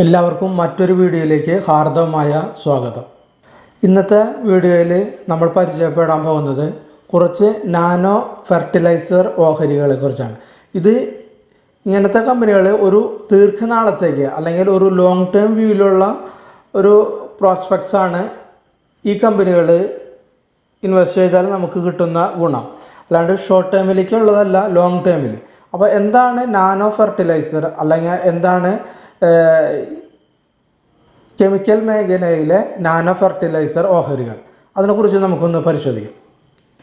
എല്ലാവർക്കും മറ്റൊരു വീഡിയോയിലേക്ക് ഹാർദവമായ സ്വാഗതം. ഇന്നത്തെ വീഡിയോയിൽ നമ്മൾ പരിചയപ്പെടാൻ പോകുന്നത് കുറച്ച് നാനോ ഫെർട്ടിലൈസർ ഓഹരികളെ കുറിച്ചാണ്. ഇങ്ങനത്തെ കമ്പനികൾ ഒരു ദീർഘനാളത്തേക്ക് അല്ലെങ്കിൽ ഒരു ലോങ് ടേം വ്യൂവിലുള്ള ഒരു പ്രോസ്പെക്ട്സ് ആണ്. ഈ കമ്പനികൾ ഇൻവെസ്റ്റ് ചെയ്താൽ നമുക്ക് കിട്ടുന്ന ഗുണം അല്ലാണ്ട് ഷോർട്ട് ടേമിലേക്കുള്ളതല്ല, ലോങ് ടേമിൽ. അപ്പോൾ എന്താണ് നാനോ ഫെർട്ടിലൈസർ അല്ലെങ്കിൽ എന്താണ് കെമിക്കൽ മേഖലയിലെ നാനോ ഫെർട്ടിലൈസർ ഓഹരികൾ, അതിനെക്കുറിച്ച് നമുക്കൊന്ന് പരിശോധിക്കാം.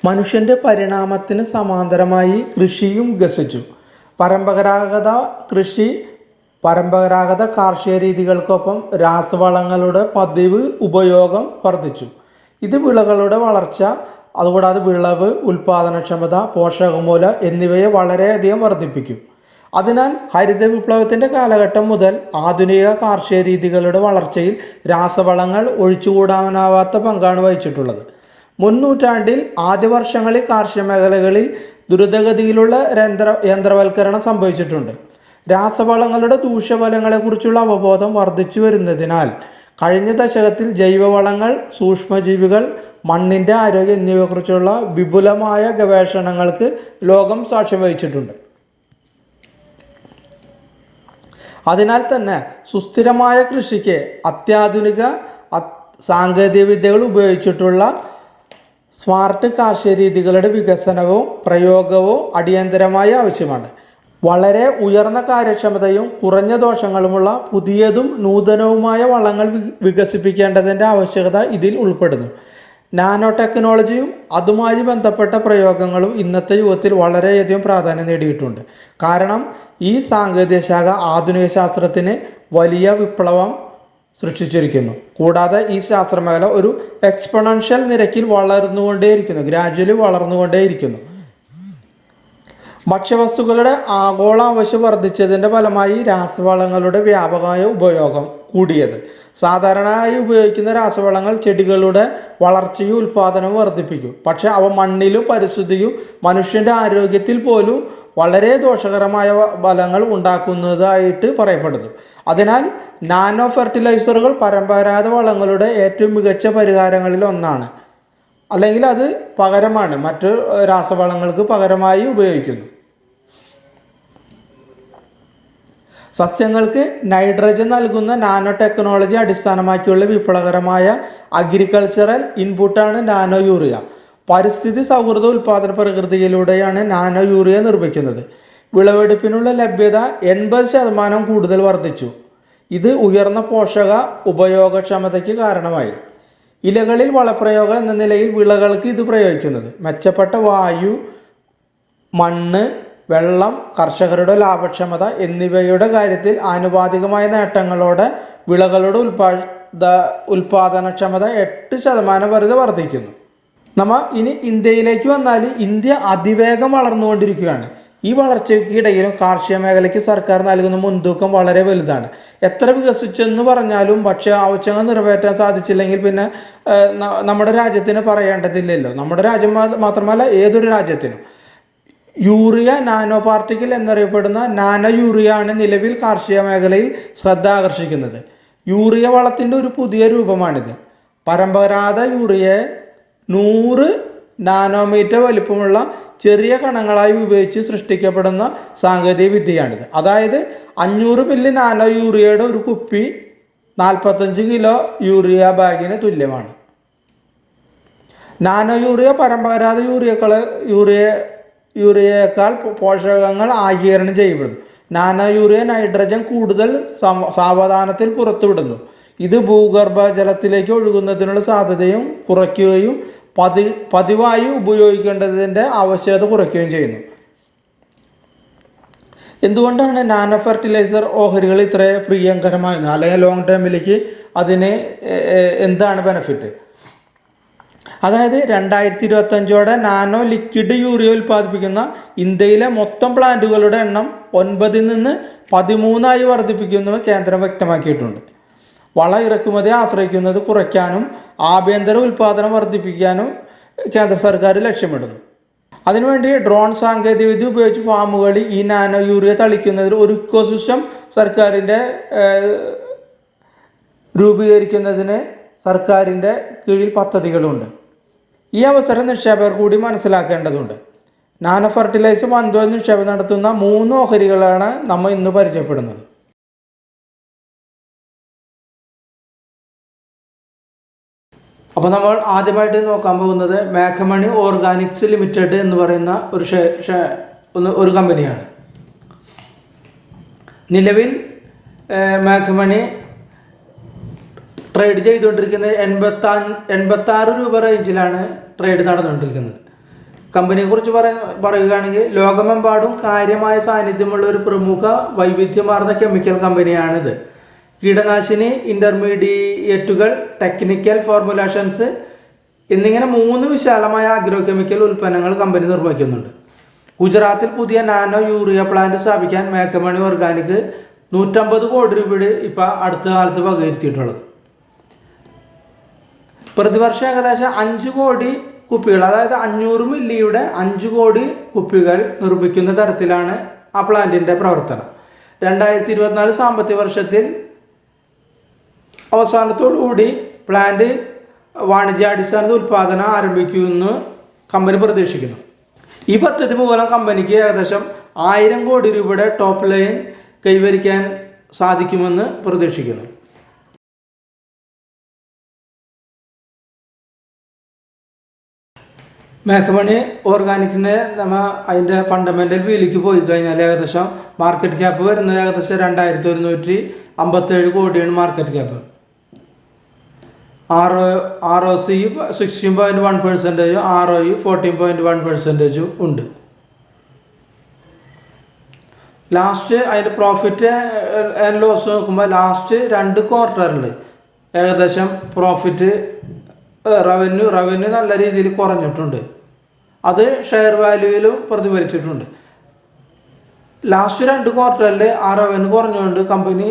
മനുഷ്യൻ്റെ പരിണാമത്തിന് സമാന്തരമായി കൃഷിയും വികസിച്ചു. പരമ്പരാഗത കാർഷിക രീതികൾക്കൊപ്പം രാസവളങ്ങളുടെ പതിവ് ഉപയോഗം വർദ്ധിച്ചു. ഇത് വിളകളുടെ വളർച്ച, അതുകൂടാതെ വിളവ്, ഉൽപാദനക്ഷമത, പോഷകമൂല്യം എന്നിവയെ വളരെയധികം വർദ്ധിപ്പിക്കും. അതിനാൽ ഹരിത വിപ്ലവത്തിൻ്റെ കാലഘട്ടം മുതൽ ആധുനിക കാർഷിക രീതികളുടെ വളർച്ചയിൽ രാസവളങ്ങൾ ഒഴിച്ചുകൂടാനാവാത്ത പങ്കാണ് വഹിച്ചിട്ടുള്ളത്. മുൻനൂറ്റാണ്ടിൽ ആദ്യ വർഷങ്ങളിൽ കാർഷിക മേഖലകളിൽ ദ്രുതഗതിയിലുള്ള യന്ത്രവൽക്കരണം സംഭവിച്ചിട്ടുണ്ട്. രാസവളങ്ങളുടെ ദൂഷ്യഫലങ്ങളെക്കുറിച്ചുള്ള അവബോധം വർദ്ധിച്ചു വരുന്നതിനാൽ കഴിഞ്ഞ ദശകത്തിൽ ജൈവവളങ്ങൾ, സൂക്ഷ്മജീവികൾ, മണ്ണിൻ്റെ ആരോഗ്യം എന്നിവയെക്കുറിച്ചുള്ള വിപുലമായ ഗവേഷണങ്ങൾക്ക് ലോകം സാക്ഷ്യം വഹിച്ചിട്ടുണ്ട്. അതിനാൽ തന്നെ സുസ്ഥിരമായ കൃഷിക്ക് അത്യാധുനിക സാങ്കേതിക വിദ്യകൾ ഉപയോഗിച്ചിട്ടുള്ള സ്മാർട്ട് കാർഷിക രീതികളുടെ വികസനവും പ്രയോഗവും അടിയന്തരമായി ആവശ്യമാണ്. വളരെ ഉയർന്ന കാര്യക്ഷമതയും കുറഞ്ഞ ദോഷങ്ങളുമുള്ള പുതിയതും നൂതനവുമായ വളങ്ങൾ വികസിപ്പിക്കേണ്ടതിൻ്റെ ആവശ്യകത ഇതിൽ ഉൾപ്പെടുന്നു. നാനോ ടെക്നോളജിയും അതുമായി ബന്ധപ്പെട്ട പ്രയോഗങ്ങളും ഇന്നത്തെ യുഗത്തിൽ വളരെയധികം പ്രാധാന്യം നേടിയിട്ടുണ്ട്. കാരണം ഈ സാങ്കേതിക ശാഖ ആധുനിക ശാസ്ത്രത്തിന് വലിയ വിപ്ലവം സൃഷ്ടിച്ചിരിക്കുന്നു. കൂടാതെ ഈ ശാസ്ത്രമേഖല ഒരു എക്സ്പൊണൻഷ്യൽ നിരക്കിൽ ഗ്രാജ്വലി വളർന്നുകൊണ്ടേയിരിക്കുന്നു. ഭക്ഷ്യവസ്തുക്കളുടെ ആഗോള ആവശ്യം വർദ്ധിച്ചതിൻ്റെ ഫലമായി രാസവളങ്ങളുടെ വ്യാപകമായ ഉപയോഗം കൂടിയത്. സാധാരണയായി ഉപയോഗിക്കുന്ന രാസവളങ്ങൾ ചെടികളുടെ വളർച്ചയും ഉൽപാദനവും വർദ്ധിപ്പിക്കും. പക്ഷേ അവ മണ്ണിലും പരിസ്ഥിതിയും മനുഷ്യൻ്റെ ആരോഗ്യത്തിൽ പോലും വളരെ ദോഷകരമായ ഫലങ്ങൾ ഉണ്ടാക്കുന്നതായിട്ട് പറയപ്പെടുന്നു. അതിനാൽ നാനോ ഫെർട്ടിലൈസറുകൾ പരമ്പരാഗത വളങ്ങളുടെ ഏറ്റവും മികച്ച പരിഹാരങ്ങളിൽ ഒന്നാണ്, അല്ലെങ്കിൽ അത് പകരമാണ്, മറ്റു രാസവളങ്ങൾക്ക് പകരമായി ഉപയോഗിക്കുന്നു. സസ്യങ്ങൾക്ക് നൈട്രജൻ നൽകുന്ന നാനോ ടെക്നോളജി അടിസ്ഥാനമാക്കിയുള്ള വിപ്ലവകരമായ അഗ്രികൾച്ചറൽ ഇൻപുട്ടാണ് നാനോ യൂറിയ. പരിസ്ഥിതി സൗഹൃദ ഉൽപാദന പ്രകൃതിയിലൂടെയാണ് നാനോ യൂറിയ നിർമ്മിക്കുന്നത്. വിളവെടുപ്പിനുള്ള ലഭ്യത 80% കൂടുതൽ വർദ്ധിച്ചു. ഇത് ഉയർന്ന പോഷക ഉപയോഗക്ഷമതയ്ക്ക് കാരണമായി. ഇലകളിൽ വളപ്രയോഗം എന്ന നിലയിൽ വിളകൾക്ക് ഇത് പ്രയോഗിക്കുന്നത് മെച്ചപ്പെട്ട വായു, മണ്ണ്, വെള്ളം, കർഷകരുടെ ലാഭക്ഷമത എന്നിവയുടെ കാര്യത്തിൽ ആനുപാതികമായ നേട്ടങ്ങളോടെ വിളകളുടെ ഉൽപാദനക്ഷമത 8% വരെ വർദ്ധിക്കുന്നു. ഇനി ഇന്ത്യയിലേക്ക് വന്നാൽ, ഇന്ത്യ അതിവേഗം വളർന്നുകൊണ്ടിരിക്കുകയാണ്. ഈ വളർച്ചയ്ക്കിടയിലും കാർഷിക മേഖലയ്ക്ക് സർക്കാർ നൽകുന്ന മുൻതൂക്കം വളരെ വലുതാണ്. എത്ര വികസിച്ചെന്ന് പറഞ്ഞാലും ഭക്ഷ്യ ആവശ്യങ്ങൾ നിറവേറ്റാൻ സാധിച്ചില്ലെങ്കിൽ പിന്നെ നമ്മുടെ രാജ്യത്തിന് പറയേണ്ടതില്ലല്ലോ. നമ്മുടെ രാജ്യം മാത്രമല്ല, ഏതൊരു രാജ്യത്തിനും. യൂറിയ നാനോ പാർട്ടിക്കിൾ എന്നറിയപ്പെടുന്ന നാനോ യൂറിയ ആണ് നിലവിൽ കാർഷിക മേഖലയിൽ ശ്രദ്ധ ആകർഷിക്കുന്നത്. യൂറിയ വളത്തിൻ്റെ ഒരു പുതിയ രൂപമാണിത്. പരമ്പരാഗത യൂറിയയെ 100 നാനോമീറ്റർ വലിപ്പമുള്ള ചെറിയ കണങ്ങളായി ഉപയോഗിച്ച് സൃഷ്ടിക്കപ്പെടുന്ന സാങ്കേതിക വിദ്യയാണിത്. അതായത് 500 മില്ലി നാനോ യൂറിയയുടെ ഒരു കുപ്പി 45 കിലോ യൂറിയ ബാഗിന് തുല്യമാണ്. നാനോ യൂറിയ പരമ്പരാഗത യൂറിയയേക്കാൾ പോഷകങ്ങൾ ആഗിരണം ചെയ്യപ്പെടുന്നു. നാനോ യൂറിയ നൈട്രജൻ കൂടുതൽ സാവധാനത്തിൽ പുറത്തുവിടുന്നു. ഇത് ഭൂഗർഭജലത്തിലേക്ക് ഒഴുകുന്നതിനുള്ള സാധ്യതയും കുറയ്ക്കുകയും പതിവായി ഉപയോഗിക്കേണ്ടതിൻ്റെ ആവശ്യകത കുറയ്ക്കുകയും ചെയ്യുന്നു. എന്തുകൊണ്ടാണ് നാനോ ഫെർട്ടിലൈസർ ഓഹരികൾ ഇത്ര പ്രിയങ്കരമായത്, അല്ലെങ്കിൽ ലോങ് ടേമിലേക്ക് അതിന് എന്താണ് ബെനിഫിറ്റ്? അതായത് 2025 നാനോ ലിക്വിഡ് യൂറിയ ഉൽപ്പാദിപ്പിക്കുന്ന ഇന്ത്യയിലെ മൊത്തം പ്ലാന്റുകളുടെ എണ്ണം 9 നിന്ന് 13 വർദ്ധിപ്പിക്കുമെന്ന് കേന്ദ്രം വ്യക്തമാക്കിയിട്ടുണ്ട്. വള ഇറക്കുമതി ആശ്രയിക്കുന്നത് കുറയ്ക്കാനും ആഭ്യന്തര ഉൽപ്പാദനം വർദ്ധിപ്പിക്കാനും കേന്ദ്ര സർക്കാർ ലക്ഷ്യമിടുന്നു. അതിനുവേണ്ടി ഡ്രോൺ സാങ്കേതികവിദ്യ ഉപയോഗിച്ച് ഫാമുകളിൽ ഈ നാനോ യൂറിയ തളിക്കുന്നതിൽ ഒരു ഇക്കോസിസ്റ്റം സർക്കാരിൻ്റെ രൂപീകരിക്കുന്നതിന് സർക്കാരിൻ്റെ കീഴിൽ പദ്ധതികളുണ്ട്. ഈ അവസരം നിക്ഷേപകർ കൂടി മനസ്സിലാക്കേണ്ടതുണ്ട്. നാനോ ഫെർട്ടിലൈസർ വൻതോതിൽ നിക്ഷേപം നടത്തുന്ന 3 ഓഹരികളാണ് നമ്മൾ ഇന്ന് പരിചയപ്പെടുന്നത്. അപ്പോൾ നമ്മൾ ആദ്യമായിട്ട് നോക്കാൻ പോകുന്നത് മേഘമണി ഓർഗാനിക്സ് ലിമിറ്റഡ് എന്ന് പറയുന്ന ഒരു കമ്പനിയാണ്. നിലവിൽ മേഘമണി ട്രേഡ് ചെയ്തുകൊണ്ടിരിക്കുന്നത് 86 രൂപ റേഞ്ചിലാണ് ട്രേഡ് നടന്നുകൊണ്ടിരിക്കുന്നത്. കമ്പനിയെക്കുറിച്ച് പറയുകയാണെങ്കിൽ ലോകമെമ്പാടും കാര്യമായ സാന്നിധ്യമുള്ള ഒരു പ്രമുഖ വൈവിധ്യമാർന്ന കെമിക്കൽ കമ്പനിയാണിത്. കീടനാശിനി, ഇൻ്റർമീഡിയറ്റുകൾ, ടെക്നിക്കൽ ഫോർമുലേഷൻസ് എന്നിങ്ങനെ 3 വിശാലമായ അഗ്രോ കെമിക്കൽ ഉൽപ്പന്നങ്ങൾ കമ്പനി നിർമ്മിക്കുന്നുണ്ട്. ഗുജറാത്തിൽ പുതിയ നാനോ യൂറിയ പ്ലാന്റ് സ്ഥാപിക്കാൻ മേഘമണി ഓർഗാനിക് 150 കോടി രൂപയുടെ ഇപ്പോൾ അടുത്ത കാലത്ത് വകയിരുത്തിയിട്ടുള്ളത്. പ്രതിവർഷം ഏകദേശം 5 കോടി കുപ്പികൾ, അതായത് 500 മില്ലിയുടെ 5 കോടി കുപ്പികൾ നിർമ്മിക്കുന്ന തരത്തിലാണ് ആ പ്ലാന്റിൻ്റെ പ്രവർത്തനം. 2024 സാമ്പത്തിക വർഷത്തിൽ അവസാനത്തോടുകൂടി പ്ലാന്റ് വാണിജ്യാടിസ്ഥാനത്ത് ഉൽപ്പാദനം ആരംഭിക്കുമെന്ന് കമ്പനി പ്രതീക്ഷിക്കുന്നു. ഈ പദ്ധതി മൂലം കമ്പനിക്ക് ഏകദേശം 1000 കോടി രൂപയുടെ ടോപ്പ് ലൈൻ കൈവരിക്കാൻ സാധിക്കുമെന്ന് പ്രതീക്ഷിക്കുന്നു. മേഘമണി ഓർഗാനിക്കിന് നമ്മൾ അതിൻ്റെ ഫണ്ടമെൻ്റൽ വ്യൂയിലേക്ക് പോയി കഴിഞ്ഞാൽ ഏകദേശം മാർക്കറ്റ് ക്യാപ്പ് വരുന്നത് ഏകദേശം 2157 കോടിയാണ് മാർക്കറ്റ് ക്യാപ്പ്. ROC 16.1%, ROE 14.1% ഉണ്ട്. ലാസ്റ്റ് അതിൻ്റെ പ്രോഫിറ്റ് ആൻഡ് ലോസ് നോക്കുമ്പോൾ ലാസ്റ്റ് 2 ക്വാർട്ടറിൽ ഏകദേശം പ്രോഫിറ്റ് റവന്യൂ നല്ല രീതിയിൽ കുറഞ്ഞിട്ടുണ്ട്. അത് ഷെയർ വാല്യൂവിലും പ്രതിഫലിച്ചിട്ടുണ്ട്. ലാസ്റ്റ് 2 ക്വാർട്ടറിൽ ആ റവന്യൂ കുറഞ്ഞുകൊണ്ട് കമ്പനി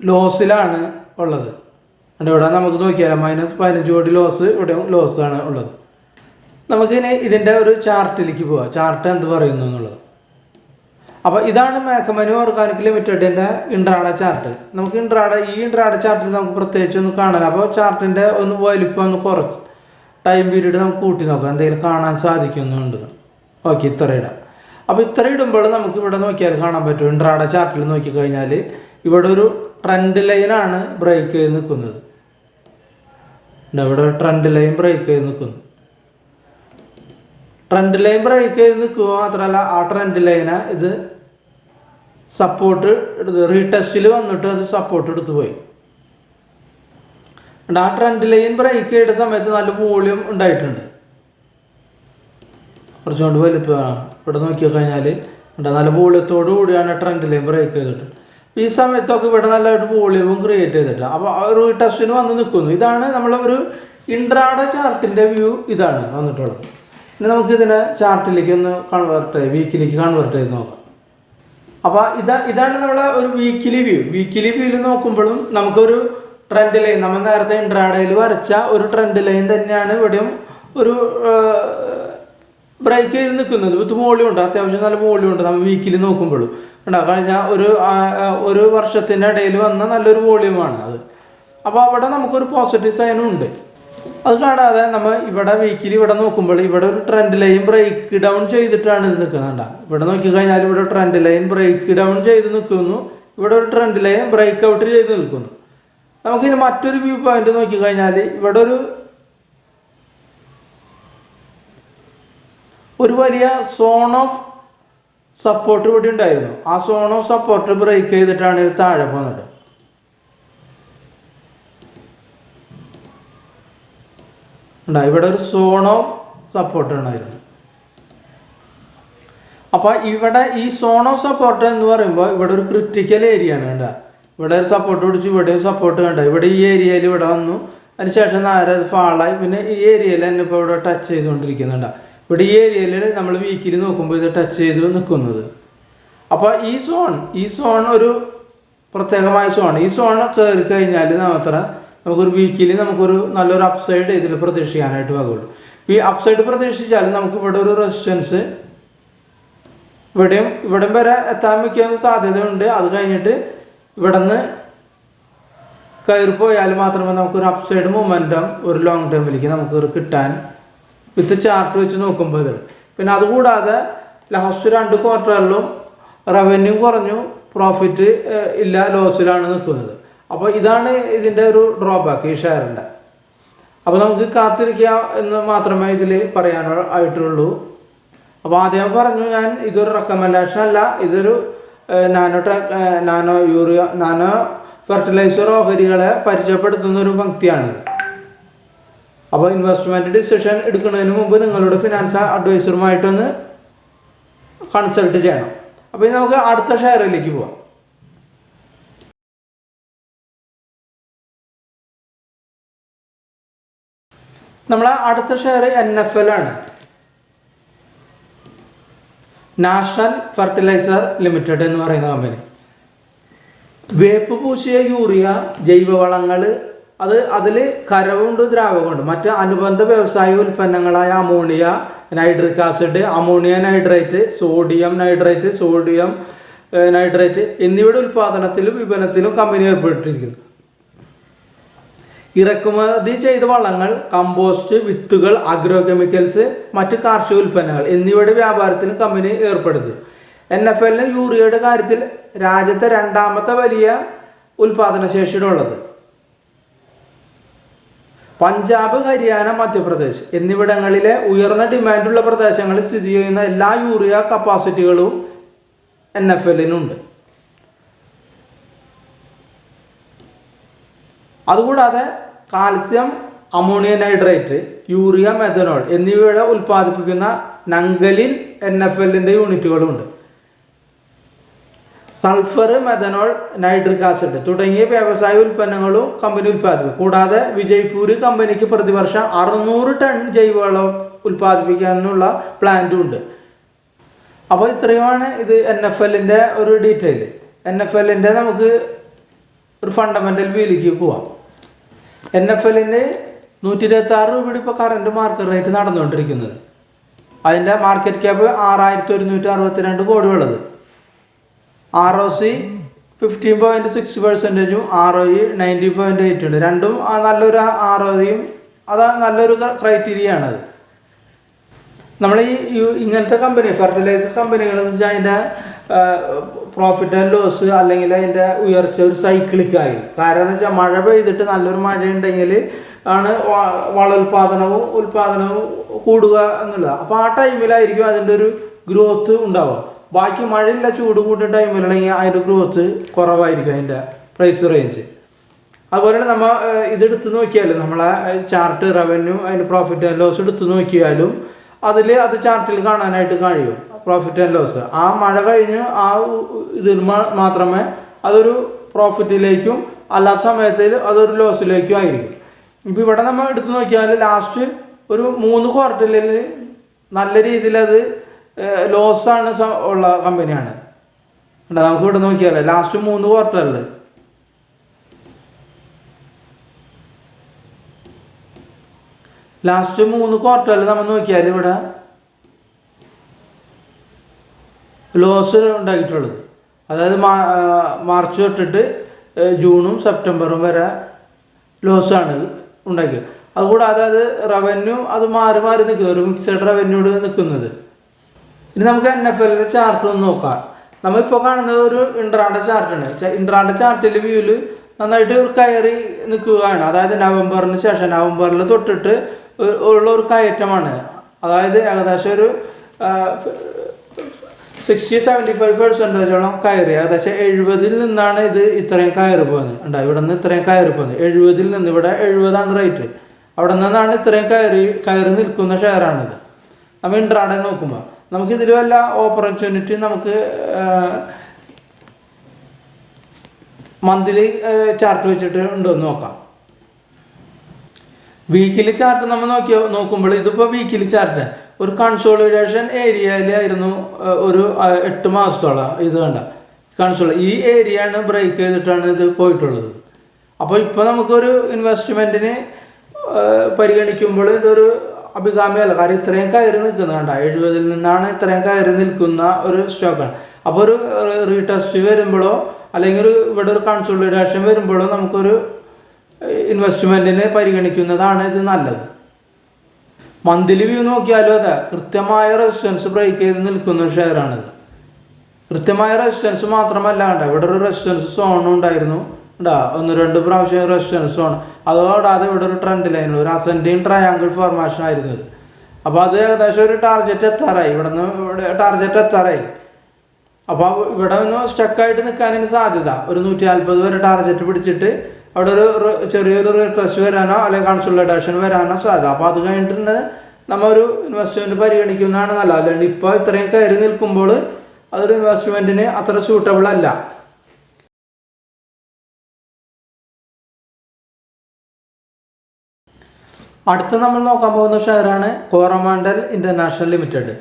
ലോസിലാണ് ഉള്ളത്. ഇവിടെ നമുക്ക് നോക്കിയാൽ -15 കോടി ലോസ്, ഇവിടെ ലോസാണ് ഉള്ളത്. നമുക്കിനി ഇതിൻ്റെ ഒരു ചാർട്ടിലേക്ക് പോവാം. ചാർട്ട് എന്ത് പറയുന്നു എന്നുള്ളത്. അപ്പോൾ ഇതാണ് മേഘമണി ഓർഗാനിക് ലിമിറ്റഡിൻ്റെ ഇൻട്രാഡേ ചാർട്ട്. നമുക്ക് ഈ ഇൻട്രാഡേ ചാർട്ടിൽ നമുക്ക് പ്രത്യേകിച്ച് ഒന്ന് കാണാൻ, അപ്പോൾ ചാർട്ടിൻ്റെ ഒന്ന് വലിപ്പം ഒന്ന് കുറച്ച് ടൈം പീരീഡ് നമുക്ക് കൂട്ടി നോക്കാം, എന്തെങ്കിലും കാണാൻ സാധിക്കുന്നുണ്ട്. ഓക്കെ, ഇത്ര ഇടാം. അപ്പോൾ ഇത്ര ഇടുമ്പോൾ നമുക്ക് ഇവിടെ നോക്കിയാൽ കാണാൻ പറ്റും. ഇൻട്രാഡേ ചാർട്ടിൽ നോക്കിക്കഴിഞ്ഞാൽ ഇവിടെ ഒരു ട്രെൻഡ് ലൈനാണ് ബ്രേക്ക് ചെയ്ത് നിൽക്കുന്നത്. ഇവിടെ ട്രെൻഡ് ലൈൻ ബ്രേക്ക് ചെയ്ത് നിൽക്കുന്നു. ട്രെൻഡ് ലൈൻ ബ്രേക്ക് ചെയ്ത് നിൽക്കുക മാത്രമല്ല, ആ ട്രെൻഡ് ലൈന് ഇത് സപ്പോർട്ട് എടുത്ത് റീടെസ്റ്റിൽ വന്നിട്ട് അത് സപ്പോർട്ട് എടുത്തു പോയി. ആ ട്രെൻഡ് ലൈൻ ബ്രേക്ക് ചെയ്ത സമയത്ത് നല്ല വോളിയം ഉണ്ടായിട്ടുണ്ട്. കുറച്ചുകൊണ്ട് വലിപ്പമാണ്. ഇവിടെ നോക്കിക്കഴിഞ്ഞാൽ ഇവിടെ നല്ല വോളിയത്തോടു കൂടിയാണ് ട്രെൻഡ് ലൈൻ ബ്രേക്ക് ചെയ്തിട്ട്. ഈ സമയത്തൊക്കെ ഇവിടെ നല്ലൊരു വോളിയവും ക്രിയേറ്റ് ചെയ്തിട്ട് അപ്പോൾ ആ റീടെസ്റ്റിന് വന്ന് നിൽക്കുന്നു. ഇതാണ് നമ്മളൊരു ഇൻട്രാഡേ ചാർട്ടിൻ്റെ വ്യൂ ഇതാണ് വന്നിട്ടുള്ളത്. ഇനി നമുക്ക് ഇതിനെ ചാർട്ടിലേക്ക് ഒന്ന് വീക്കിലേക്ക് കൺവേർട്ട് ചെയ്ത് നോക്കാം. അപ്പോൾ ഇതാണ് നമ്മളെ ഒരു വീക്കിലി വ്യൂവിൽ നോക്കുമ്പോഴും നമുക്കൊരു ട്രെൻഡ് ലൈൻ, നമ്മൾ നേരത്തെ ഇൻട്രാഡേയിൽ വരച്ച ഒരു ട്രെൻഡ് ലൈൻ തന്നെയാണ് ഇവിടെയും ഒരു ബ്രേക്ക് ചെയ്ത് നിൽക്കുന്നത്. വിത്ത് വോളിയം ഉണ്ട്, അത്യാവശ്യം നല്ല വോളിയം ഉണ്ട്. നമ്മൾ വീക്കിൽ നോക്കുമ്പോഴും കഴിഞ്ഞ ഒരു വർഷത്തിൻ്റെ ഇടയിൽ വന്ന നല്ലൊരു വോളിയമാണ് അത്. അപ്പോൾ അവിടെ നമുക്കൊരു പോസിറ്റീവ് സൈനും ഉണ്ട്. അത് കാണാതെ നമ്മൾ ഇവിടെ വീക്കിൽ ഇവിടെ നോക്കുമ്പോൾ ഇവിടെ ഒരു ട്രെൻഡ് ലൈൻ ബ്രേക്ക് ഡൗൺ ചെയ്തിട്ടാണ് ഇത് നിൽക്കുന്നുണ്ട്. ഇവിടെ നോക്കിക്കഴിഞ്ഞാൽ ഇവിടെ ട്രെൻഡ് ലൈൻ ബ്രേക്ക് ഡൗൺ ചെയ്ത് നിൽക്കുന്നു, ഇവിടെ ഒരു ട്രെൻഡ് ലൈൻ ബ്രേക്ക് ഔട്ട് ചെയ്ത് നിൽക്കുന്നു. നമുക്കിനി മറ്റൊരു വ്യൂ പോയിന്റ് നോക്കിക്കഴിഞ്ഞാൽ ഇവിടെ ഒരു വലിയ സോൺ ഓഫ് സപ്പോർട്ട് ഇവിടെ ഉണ്ടായിരുന്നു. ആ സോൺ ഓഫ് സപ്പോർട്ട് ബ്രേക്ക് ചെയ്തിട്ടാണ് ഇത് താഴെ പോകുന്നത്. ഇവിടെ ഒരു സോൺ ഓഫ് സപ്പോർട്ട് ഉണ്ടായിരുന്നു. അപ്പോൾ ഇവിടെ ഈ സോൺ ഓഫ് സപ്പോർട്ട് എന്ന് പറയുമ്പോൾ ഇവിടെ ഒരു ക്രിട്ടിക്കൽ ഏരിയ ആണ്. കണ്ട, ഇവിടെ ഒരു സപ്പോർട്ട് പിടിച്ചു, ഇവിടെ സപ്പോർട്ട് കണ്ട, ഇവിടെ ഈ ഏരിയയിൽ ഇവിടെ വന്നു, അതിനുശേഷം നേരെ ഫാളായി, പിന്നെ ഈ ഏരിയയിൽ തന്നെ ഇപ്പോൾ ഇവിടെ ടച്ച് ചെയ്തുകൊണ്ടിരിക്കുന്നുണ്ട്. ഇവിടെ ഈ ഏരിയയിൽ നമ്മൾ വീക്കിൽ നോക്കുമ്പോൾ ഇത് ടച്ച് ചെയ്ത് നിൽക്കുന്നത്. അപ്പോൾ ഈ സോൺ ഒരു പ്രത്യേകമായ സോൺ. ഈ സോൺ കയറി കഴിഞ്ഞാൽ നമുക്കൊരു വീക്കിൽ നമുക്കൊരു നല്ലൊരു അപ്സൈഡ് ഇതിൽ പ്രതീക്ഷിക്കാനായിട്ട് ആകുള്ളൂ. ഈ അപ്സൈഡ് പ്രതീക്ഷിച്ചാൽ നമുക്ക് ഇവിടെ ഒരു റെസിസ്റ്റൻസ് ഇവിടെയും വരെ എത്താൻ മിക്ക സാധ്യതയുണ്ട്. അത് കഴിഞ്ഞിട്ട് ഇവിടെ നിന്ന് കയറി പോയാൽ മാത്രമേ നമുക്കൊരു അപ്സൈഡ് മൊമെൻറ്റം ഒരു ലോങ് ടേമിലേക്ക് നമുക്ക് കിട്ടാൻ വിത്ത് ചാർട്ട് വെച്ച് നോക്കുമ്പോൾ ഇത്. പിന്നെ അതുകൂടാതെ ലാസ്റ്റ് 2 ക്വാർട്ടറിലും റവന്യൂ കുറഞ്ഞു, പ്രോഫിറ്റ് ഇല്ല, ലോസിലാണ് നിൽക്കുന്നത്. അപ്പോൾ ഇതാണ് ഇതിൻ്റെ ഒരു ഡ്രോബാക്ക് ഈ ഷെയറിൻ്റെ. അപ്പോൾ നമുക്ക് കാത്തിരിക്കുക എന്ന് മാത്രമേ ഇതിൽ പറയാനായിട്ടുള്ളൂ. അപ്പോൾ ആദ്യം പറഞ്ഞു ഞാൻ, ഇതൊരു റെക്കമെൻഡേഷൻ അല്ല, ഇതൊരു നാനോ ഫെർട്ടിലൈസർ ഓഹരികളെ പരിചയപ്പെടുത്തുന്ന ഒരു വ്യക്തിയാണ്. അപ്പോൾ ഇൻവെസ്റ്റ്മെൻറ്റ് ഡിസിഷൻ എടുക്കുന്നതിന് മുമ്പ് നിങ്ങളുടെ ഫിനാൻസ് അഡ്വൈസറുമായിട്ടൊന്ന് കൺസൾട്ട് ചെയ്യണം. അപ്പോൾ ഇനി നമുക്ക് അടുത്ത ഷെയറിലേക്ക് പോവാം. നമ്മളെ അടുത്ത ഷെയർ NFL ആണ്, നാഷണൽ ഫെർട്ടിലൈസർ ലിമിറ്റഡ് എന്ന് പറയുന്ന കമ്പനി. വേപ്പ് പൂശിയ യൂറിയ, ജൈവവളങ്ങൾ, അതിൽ കരവുണ്ട്, ദ്രാവകമുണ്ട്. മറ്റ് അനുബന്ധ വ്യവസായ ഉൽപ്പന്നങ്ങളായ ammonia nitric acid, ammonia nitrate, sodium nitrate, sodium nitrate എന്നിവയുടെ ഉൽപ്പാദനത്തിലും വിപണനത്തിലും കമ്പനി ഏർപ്പെട്ടിരിക്കുന്നു. ഇറക്കുമതി ചെയ്ത വളങ്ങൾ, കമ്പോസ്റ്റ്, വിത്തുകൾ, അഗ്രോ കെമിക്കൽസ്, മറ്റ് കാർഷിക ഉൽപ്പന്നങ്ങൾ എന്നിവയുടെ വ്യാപാരത്തിലും കമ്പനി ഏർപ്പെടുത്തി. NFL യൂറിയയുടെ കാര്യത്തിൽ രാജ്യത്തെ 2ാമത്തെ വലിയ ഉൽപാദന ശേഷിയുള്ളത്. പഞ്ചാബ്, ഹരിയാന, മധ്യപ്രദേശ് എന്നിവിടങ്ങളിലെ ഉയർന്ന ഡിമാൻഡുള്ള പ്രദേശങ്ങളിൽ സ്ഥിതി ചെയ്യുന്ന എല്ലാ യൂറിയ കപ്പാസിറ്റികളും NFL-നുണ്ട്. അതുകൂടാതെ calcium, ammonia nitrate, urea, methanol എന്നിവയുടെ ഉൽപ്പാദിപ്പിക്കുന്ന നങ്കലിൽ NFL-ന്റെ യൂണിറ്റുകളുണ്ട്. സൾഫർ, മെഥനോൾ, നൈട്രിക് ആസിഡ് തുടങ്ങിയ വ്യവസായ ഉൽപ്പന്നങ്ങളും കമ്പനി ഉൽപ്പാദിപ്പിക്കും. കൂടാതെ വിജയ്പൂർ കമ്പനിക്ക് പ്രതിവർഷം 600 ടൺ ജൈവവളം ഉൽപ്പാദിപ്പിക്കാനുള്ള പ്ലാന്റും ഉണ്ട്. അപ്പോൾ ഇത്രയുമാണ് ഇത് NFL-ന്റെ ഒരു ഡീറ്റെയിൽ. NFL-ന്റെ നമുക്ക് ഒരു ഫണ്ടമെൻ്റൽ വ്യൂയിലേക്ക് പോവാം. NFL-ന് 126 രൂപയുടെ ഇപ്പോൾ കറണ്ട് മാർക്കറ്റ് റേറ്റ് നടന്നുകൊണ്ടിരിക്കുന്നത്. അതിൻ്റെ മാർക്കറ്റ് ക്യാപ്പ് 6162 കോടി ഉള്ളത്. ROC 15.6%, ROE 90.8 ഉണ്ട്. രണ്ടും നല്ലൊരു ROEയും അത് നല്ലൊരു ക്രൈറ്റീരിയ ആണത്. നമ്മൾ ഇങ്ങനത്തെ കമ്പനി, ഫെർട്ടിലൈസർ കമ്പനികളെന്ന് വെച്ചാൽ അതിൻ്റെ പ്രോഫിറ്റ് ആൻഡ് ലോസ് അല്ലെങ്കിൽ അതിൻ്റെ ഉയർച്ച ഒരു സൈക്ലിക്കായി. കാരണം എന്ന് വെച്ചാൽ മഴ പെയ്തിട്ട് നല്ലൊരു മഴ ഉണ്ടെങ്കിൽ ആണ് ഉൽപാദനവും കൂടുക എന്നുള്ളത്. അപ്പോൾ ആ ടൈമിലായിരിക്കും അതിൻ്റെ ഒരു ഗ്രോത്ത് ഉണ്ടാവുക. ബാക്കി മഴയില്ല, ചൂട് കൂട്ടിയ ടൈമിലാണെങ്കിൽ അതിൻ്റെ ഗ്രോത്ത് കുറവായിരിക്കും, അതിൻ്റെ പ്രൈസ് റേഞ്ച്. അതുപോലെ തന്നെ നമ്മൾ ഇതെടുത്ത് നോക്കിയാലും നമ്മളെ ചാർട്ട് റവന്യൂ അതിൻ്റെ പ്രോഫിറ്റ് ആൻഡ് ലോസ് എടുത്ത് നോക്കിയാലും അത് ചാർട്ടിൽ കാണാനായിട്ട് കഴിയും. പ്രോഫിറ്റ് ആൻഡ് ലോസ് ആ മഴ കഴിഞ്ഞ് ആ ഇതിൽ മാത്രമേ അതൊരു പ്രോഫിറ്റിലേക്കും അല്ലാത്ത സമയത്തിൽ അതൊരു ലോസിലേക്കും ആയിരിക്കും. ഇപ്പോൾ ഇവിടെ നമ്മൾ എടുത്ത് നോക്കിയാൽ ലാസ്റ്റ് ഒരു 3 ക്വാർട്ടറിൽ നല്ല രീതിയിൽ അത് ലോസാണ് ഉള്ള കമ്പനിയാണ്. നമുക്ക് ഇവിടെ നോക്കിയാൽ ലാസ്റ്റ് 3 ക്വാർട്ടറിൽ നമ്മൾ നോക്കിയാൽ ഇവിടെ ലോസ് ഉണ്ടായിട്ടുള്ളത്. അതായത് മാർച്ച് തൊട്ടിട്ട് ജൂണും സെപ്റ്റംബറും വരെ ലോസാണ് ഉണ്ടാക്കിയത്. അതുകൂടാതെ അത് റവന്യൂ അത് മാറി നിൽക്കുന്നത്, ഒരു മിക്സഡ് റവന്യൂ നിൽക്കുന്നത്. ഇനി നമുക്ക് NFL ചാർട്ട് ഒന്ന് നോക്കാം. നമ്മളിപ്പോൾ കാണുന്നത് ഒരു ഇൻട്രാഡേ ചാർട്ടാണ്. ഇൻട്രാഡേ ചാർട്ടിൽ വ്യൂവിൽ നന്നായിട്ട് ഒരു കയറി നിൽക്കുകയാണ്. അതായത് നവംബറിന് ശേഷം, നവംബറിൽ തൊട്ടിട്ട് ഉള്ള ഒരു കയറ്റമാണ്. അതായത് ഏകദേശം ഒരു 60-75% കയറി. ഏകദേശം 70-ൽ നിന്നാണ് ഇത് ഇത്രയും കയറി പോകുന്നത്. ഇവിടെ നിന്ന് ഇത്രയും കയറി പോകുന്നത് 70-ൽ നിന്ന്. ഇവിടെ 70 റേറ്റ്. അവിടെ നിന്നാണ് ഇത്രയും കയറി നിൽക്കുന്ന ഷെയറാണിത്. നമ്മൾ ഇൻട്രാഡേ നോക്കുമ്പോൾ നമുക്കിതിൽ വല്ല ഓപ്പർച്യൂണിറ്റി നമുക്ക് മന്ത്ലി ചാർട്ട് വെച്ചിട്ട് ഉണ്ടോ എന്ന് നോക്കാം. വീക്കിലി ചാർട്ട് നമ്മൾ നോക്കുമ്പോൾ ഇതിപ്പോൾ വീക്കിലി ചാർട്ട് ഒരു കൺസോളിഡേഷൻ ഏരിയയിലായിരുന്നു ഒരു 8 മാസത്തോളം. ഇത് കണ്ട ഈ ഏരിയയാണ് ബ്രേക്ക് ചെയ്തിട്ടാണ് ഇത് പോയിട്ടുള്ളത്. അപ്പോൾ ഇപ്പോൾ നമുക്കൊരു ഇൻവെസ്റ്റ്മെൻറ്റിന് പരിഗണിക്കുമ്പോൾ ഇതൊരു അഭികാമ്യമല്ല. കാര്യം ഇത്രയും കയറി നിൽക്കുന്നുണ്ട്. 70-ൽ നിന്നാണ് ഇത്രയും കയറി നിൽക്കുന്ന ഒരു സ്റ്റോക്കാണ്. അപ്പോൾ ഒരു റീടെസ്റ്റ് വരുമ്പോഴോ അല്ലെങ്കിൽ ഇവിടെ ഒരു കൺസോളിഡേഷൻ വരുമ്പോഴോ നമുക്കൊരു ഇൻവെസ്റ്റ്മെൻറ്റിന് പരിഗണിക്കുന്നതാണ് ഇത് നല്ലത്. മന്ത്ലി വ്യൂ നോക്കിയാലും അതെ, കൃത്യമായ റെസിസ്റ്റൻസ് ബ്രേക്ക് ചെയ്ത് നിൽക്കുന്ന ഒരു ഷെയറാണിത്. കൃത്യമായ റെസിസ്റ്റൻസ് മാത്രമല്ല കണ്ട, ഇവിടെ ഒരു റെസിസ്റ്റൻസ് സോണും ഉണ്ടായിരുന്നു ഉണ്ടാ, 1-2 പ്രാവശ്യം റെസിസ്റ്റൻസ് സോൺ. അതോടാതെ ഇവിടെ ഒരു ട്രെൻഡ് ലൈൻ, ഒരു അസെൻഡിങ് ട്രയാങ്കിൾ ഫോർമേഷൻ ആയിരുന്നു ഇത്. അപ്പോൾ അത് ഏകദേശം ഒരു ടാർഗറ്റ് എത്താറായി, ഇവിടെ ടാർഗറ്റ് എത്താറായി. അപ്പോൾ ഇവിടെ ഒന്ന് സ്റ്റക്കായിട്ട് നിൽക്കാനാണ് സാധ്യത. ഒരു 140 വരെ ടാർഗറ്റ് പിടിച്ചിട്ട് അവിടെ ഒരു ചെറിയൊരു റിട്രസ്റ്റ് വരാനോ അല്ലെങ്കിൽ കൺസോളിഡേഷൻ വരാനോ സാധ്യത. അപ്പോൾ അത് കഴിഞ്ഞിട്ട് നമ്മൾ ഒരു ഇൻവെസ്റ്റ്മെൻറ്റ് പരിഗണിക്കുന്നതാണ് നല്ലത്. അല്ലാണ്ട് ഇപ്പോൾ ഇത്രയും കയറി നിൽക്കുമ്പോൾ അതൊരു ഇൻവെസ്റ്റ്മെൻറ്റിന് അത്ര സൂട്ടബിൾ അല്ല. അടുത്ത് നമ്മൾ നോക്കാൻ പോകുന്ന ഷെയറാണ് കോറമാൻഡൽ ഇൻ്റർനാഷണൽ ലിമിറ്റഡ്.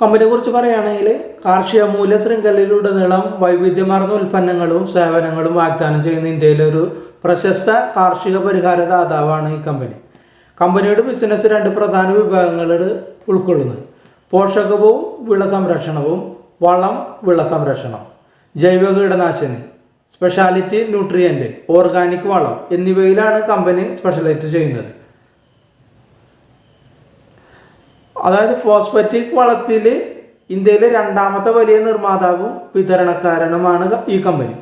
കമ്പനിയെ കുറിച്ച് പറയുകയാണെങ്കിൽ കാർഷിക മൂല്യ ശൃംഖലയിലുടനീളം വൈവിധ്യമാർന്ന ഉൽപ്പന്നങ്ങളും സേവനങ്ങളും വാഗ്ദാനം ചെയ്യുന്ന ഇന്ത്യയിലെ ഒരു പ്രശസ്ത കാർഷിക പരിഹാര ദാതാവാണ് ഈ കമ്പനി. കമ്പനിയുടെ ബിസിനസ് 2 പ്രധാന വിഭാഗങ്ങളിൽ ഉൾക്കൊള്ളുന്നത്: പോഷകവും വിള സംരക്ഷണവും, വളം വിള സംരക്ഷണം, ജൈവ കീടനാശിനി, സ്പെഷ്യാലിറ്റി ന്യൂട്രിയൻ്റ്, ഓർഗാനിക് വളം എന്നിവയിലാണ് കമ്പനി സ്പെഷ്യലൈസ് ചെയ്യുന്നത്. അതായത് ഫോസ്ഫറ്റിക് വളത്തിൽ ഇന്ത്യയിലെ 2ാമത്തെ വലിയ നിർമ്മാതാവും വിതരണക്കാരനുമാണ് ഈ കമ്പനി.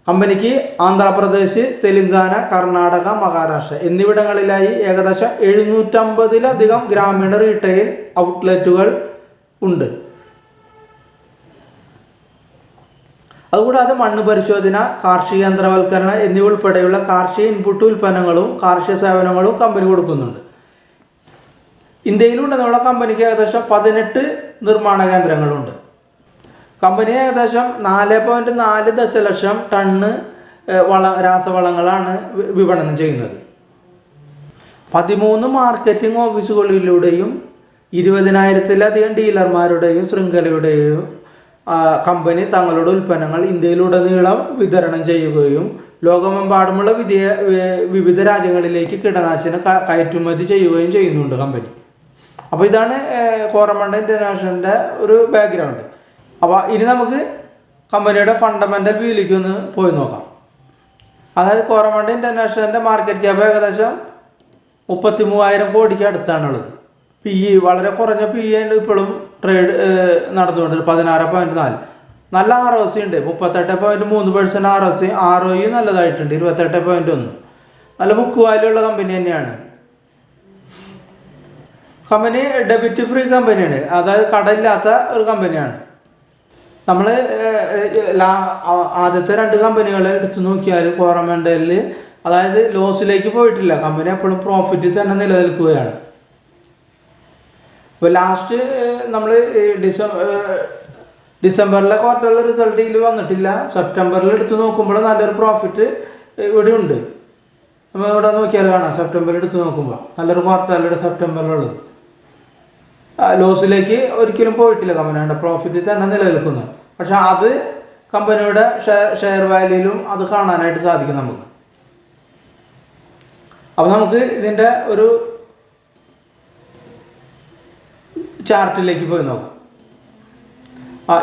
കമ്പനിക്ക് ആന്ധ്രാപ്രദേശ്, തെലുങ്കാന, കർണാടക, മഹാരാഷ്ട്ര എന്നിവിടങ്ങളിലായി ഏകദേശം 750-ലധികം ഗ്രാമീണ റീറ്റെയിൽ ഔട്ട്ലെറ്റുകൾ ഉണ്ട്. അതുകൂടാതെ മണ്ണ് പരിശോധന, കാർഷിക യന്ത്രവൽക്കരണം എന്നിവ ഉൾപ്പെടെയുള്ള കാർഷിക ഇൻപുട്ട് ഉൽപ്പന്നങ്ങളും കാർഷിക സേവനങ്ങളും കമ്പനി കൊടുക്കുന്നുണ്ട്. ഇന്ത്യയിലുണ്ടെന്നുള്ള കമ്പനിക്ക് ഏകദേശം 18 നിർമ്മാണ കേന്ദ്രങ്ങളുണ്ട്. കമ്പനി ഏകദേശം 4.4 ദശലക്ഷം ടണ്ണ് രാസവളങ്ങളാണ് വിപണനം ചെയ്യുന്നത്. 13 മാർക്കറ്റിംഗ് ഓഫീസുകളിലൂടെയും 20,000-ലധികം ഡീലർമാരുടെയും ശൃംഖലയുടെയും കമ്പനി തങ്ങളുടെ ഉൽപ്പന്നങ്ങൾ ഇന്ത്യയിലുടനീളം വിതരണം ചെയ്യുകയും ലോകമെമ്പാടുമുള്ള വിവിധ രാജ്യങ്ങളിലേക്ക് കീടനാശിനി കയറ്റുമതി ചെയ്യുകയും ചെയ്യുന്നുണ്ട് കമ്പനി. അപ്പോൾ ഇതാണ് കോറമണ്ടൽ ഇൻ്റർനാഷണലിൻ്റെ ഒരു ബാക്ക്ഗ്രൗണ്ട്. അപ്പോൾ ഇനി നമുക്ക് കമ്പനിയുടെ ഫണ്ടമെൻ്റൽ വ്യൂയിലേക്ക് ഒന്ന് പോയി നോക്കാം. അതായത് കോറമണ്ടൽ ഇൻ്റർനാഷണലിൻ്റെ മാർക്കറ്റ് ക്യാപ്പ് ഏകദേശം 33,000 കോടിക്ക് അടുത്താണുള്ളത്. PE വളരെ കുറഞ്ഞ PE ഇപ്പോഴും ട്രേഡ് നടന്നുകൊണ്ട് 16.4. നല്ല ROC ഉണ്ട്, 38.3% ROC. ROE നല്ലതായിട്ടുണ്ട്, 28.1. നല്ല ബുക്ക് വാല്യൂ ഉള്ള കമ്പനി തന്നെയാണ്. കമ്പനി ഡെബിറ്റ് ഫ്രീ കമ്പനിയാണ്, അതായത് കടമില്ലാത്ത ഒരു കമ്പനിയാണ്. നമ്മൾ ആദ്യത്തെ 2 കമ്പനികളെ എടുത്തു നോക്കിയാൽ കോറമണ്ടലിൽ അതായത് ലോസിലേക്ക് പോയിട്ടില്ല, കമ്പനി എപ്പോഴും പ്രോഫിറ്റിൽ തന്നെ നിലനിൽക്കുകയാണ്. ഇപ്പോൾ ലാസ്റ്റ് നമ്മൾ ഡിസംബറിലെ ക്വാർട്ടറിലെ റിസൾട്ട് ഇതിൽ വന്നിട്ടില്ല. സെപ്റ്റംബറിൽ എടുത്ത് നോക്കുമ്പോൾ നല്ലൊരു പ്രോഫിറ്റ് ഇവിടെ ഉണ്ട്. നമ്മൾ ഇവിടെ നോക്കിയാൽ കാണാം, സെപ്റ്റംബറിൽ എടുത്ത് നോക്കുമ്പോൾ നല്ലൊരു ക്വാർട്ടറിലൂടെ സെപ്റ്റംബറിലുള്ളത്. ലോസിലേക്ക് ഒരിക്കലും പോയിട്ടില്ല, കമ്പനിയുടെ പ്രോഫിറ്റിൽ തന്നെ നിലനിൽക്കുന്നു. പക്ഷെ അത് കമ്പനിയുടെ ഷെയർ വാല്യൂയിലും അത് കാണാനായിട്ട് സാധിക്കും നമുക്ക്. അപ്പോൾ നമുക്ക് ഇതിൻ്റെ ഒരു ചാർട്ടിലേക്ക് പോയി നോക്കാം.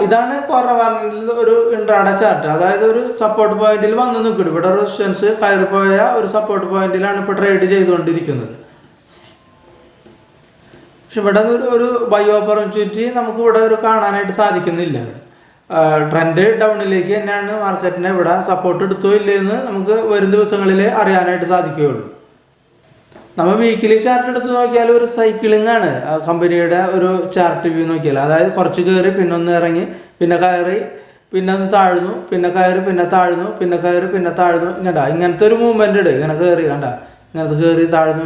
ഇതാണ് കോറമണ്ടലിൽ ഒരു ഇൻട്രാഡേ ചാർട്ട്. അതായത് ഒരു സപ്പോർട്ട് പോയിന്റിൽ വന്ന് നിൽക്കും. ഇവിടെ റെസിസ്റ്റൻസ് കയറിപ്പോയ ഒരു സപ്പോർട്ട് പോയിന്റിലാണ് ഇപ്പോൾ ട്രേഡ് ചെയ്തുകൊണ്ടിരിക്കുന്നത്. പക്ഷെ ഇവിടെ ഒരു ബൈ ഓപ്പർച്യൂണിറ്റി നമുക്ക് ഇവിടെ ഒരു കാണാനായിട്ട് സാധിക്കുന്നില്ല. ട്രെൻഡ് ഡൗണിലേക്ക് തന്നെയാണ് മാർക്കറ്റിനെ ഇവിടെ സപ്പോർട്ട് എടുത്തോ ഇല്ലയെന്ന് നമുക്ക് വരും ദിവസങ്ങളിൽ അറിയാനായിട്ട് സാധിക്കുകയുള്ളൂ. നമ്മൾ വീക്കിലി ചാർട്ട് എടുത്ത് നോക്കിയാൽ ഒരു സൈക്ലിംഗ് ആണ് കമ്പനിയുടെ ഒരു ചാർട്ട് വ്യൂ നോക്കിയാൽ. അതായത് കുറച്ച് കയറി പിന്നെ ഒന്ന് ഇറങ്ങി പിന്നെ കയറി പിന്നെ ഒന്ന് താഴ്ന്നു പിന്നെ കയറി പിന്നെ താഴ്ന്നു പിന്നെ കയറി പിന്നെ താഴ്ന്നു ഇങ്ങനത്തെ ഒരു മൂവ്മെന്റ് ഉണ്ട്. ഇങ്ങനെ കയറി ഇങ്ങനത്തെ കയറി താഴ്ന്നു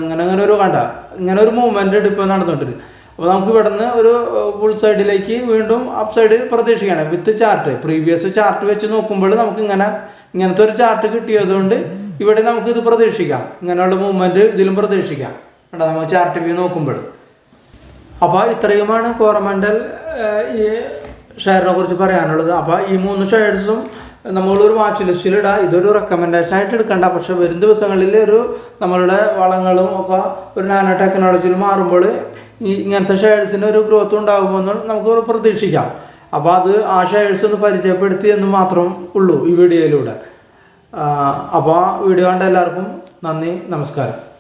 ഇങ്ങനെ ഒരു മൂവ്മെന്റ് ഉണ്ട് ഇപ്പോൾ നടന്നുകൊണ്ടിരിക്കും. അപ്പോൾ നമുക്ക് ഇവിടെ നിന്ന് ഒരു ഫുൾ സൈഡിലേക്ക് വീണ്ടും അപ്പ് സൈഡ് പ്രതീക്ഷിക്കണം വിത്ത് ചാർട്ട്. പ്രീവിയസ് ചാർട്ട് വെച്ച് നോക്കുമ്പോൾ നമുക്ക് ഇങ്ങനത്തെ ഒരു ചാർട്ട് കിട്ടിയതുകൊണ്ട് ഇവിടെ നമുക്ക് ഇത് പ്രതീക്ഷിക്കാം, ഇങ്ങനെയുള്ള മൂവ്മെന്റ് ഇതിലും പ്രതീക്ഷിക്കാം നമുക്ക് ചാർട്ട് വ്യൂ നോക്കുമ്പോൾ. അപ്പോൾ ഇത്രയുമാണ് കോറമണ്ടൽ ഈ ഷെയറിനെ കുറിച്ച് പറയാനുള്ളത്. അപ്പോൾ ഈ 3 ഷെയർസും നമ്മളൊരു വാച്ച് ലിസ്റ്റിൽ ഇടാം. ഇതൊരു റെക്കമെൻഡേഷൻ ആയിട്ട് എടുക്കണ്ട, പക്ഷെ വരും ദിവസങ്ങളിൽ നമ്മളുടെ വളങ്ങളും ഒക്കെ ഒരു നാനോ ടെക്നോളജിയിൽ മാറുമ്പോൾ ഇങ്ങനത്തെ ഷെയർസിന് ഒരു ഗ്രോത്ത് ഉണ്ടാകുമെന്ന് നമുക്ക് പ്രതീക്ഷിക്കാം. അപ്പോൾ ആ ഷെയർസ് ഒന്ന് പരിചയപ്പെടുത്തി എന്ന് മാത്രം ഉള്ളൂ ഈ വീഡിയോയിലൂടെ. അപ്പോൾ വീഡിയോ കണ്ട എല്ലാവർക്കും നന്ദി, നമസ്കാരം.